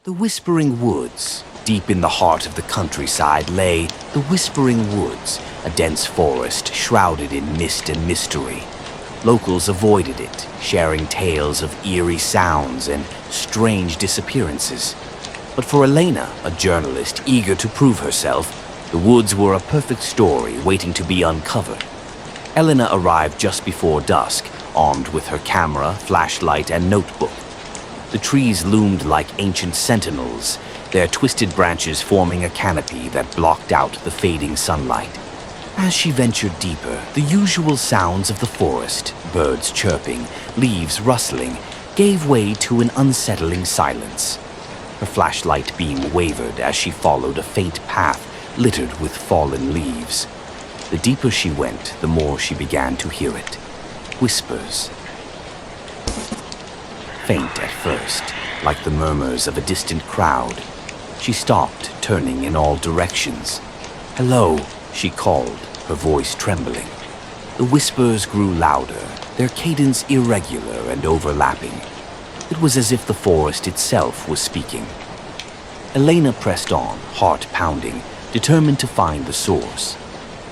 The Whispering Woods. Deep in the heart of the countryside lay the Whispering Woods, a dense forest shrouded in mist and mystery. Locals avoided it, sharing tales of eerie sounds and strange disappearances. But for Elena, a journalist eager to prove herself, the woods were a perfect story waiting to be uncovered. Elena arrived just before dusk, armed with her camera, flashlight, and notebook. The trees loomed like ancient sentinels, their twisted branches forming a canopy that blocked out the fading sunlight. As she ventured deeper, the usual sounds of the forest, birds chirping, leaves rustling, gave way to an unsettling silence. Her flashlight beam wavered as she followed a faint path littered with fallen leaves. The deeper she went, the more she began to hear it. Whispers. Faint at first, like the murmurs of a distant crowd. She stopped, turning in all directions. "Hello," she called, her voice trembling. The whispers grew louder, their cadence irregular and overlapping. It was as if the forest itself was speaking. Elena pressed on, heart pounding, determined to find the source.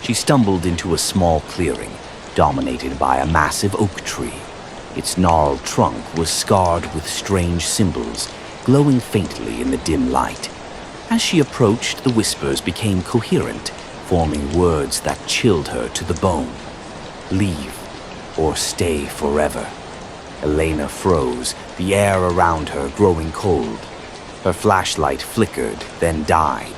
She stumbled into a small clearing, dominated by a massive oak tree. Its gnarled trunk was scarred with strange symbols, glowing faintly in the dim light. As she approached, the whispers became coherent, forming words that chilled her to the bone. Leave, or stay forever. Elena froze, the air around her growing cold. Her flashlight flickered, then died.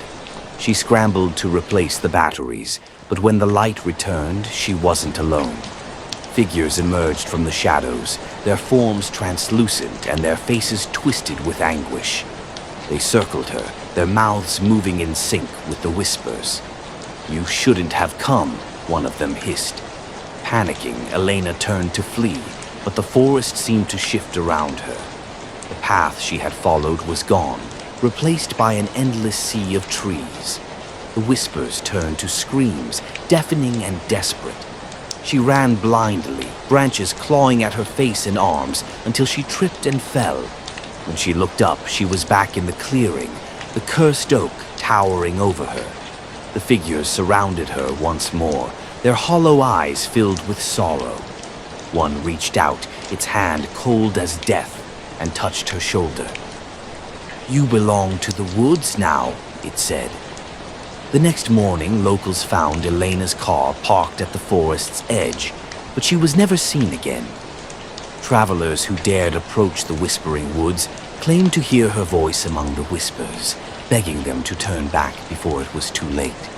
She scrambled to replace the batteries, but when the light returned, she wasn't alone. Figures emerged from the shadows, their forms translucent and their faces twisted with anguish. They circled her, their mouths moving in sync with the whispers. "You shouldn't have come," one of them hissed. Panicking, Elena turned to flee, but the forest seemed to shift around her. The path she had followed was gone, replaced by an endless sea of trees. The whispers turned to screams, deafening and desperate. She ran blindly, branches clawing at her face and arms, until she tripped and fell. When she looked up, she was back in the clearing, the cursed oak towering over her. The figures surrounded her once more, their hollow eyes filled with sorrow. One reached out, its hand cold as death, and touched her shoulder. "You belong to the woods now," it said. The next morning, locals found Elena's car parked at the forest's edge, but she was never seen again. Travelers who dared approach the Whispering Woods claimed to hear her voice among the whispers, begging them to turn back before it was too late.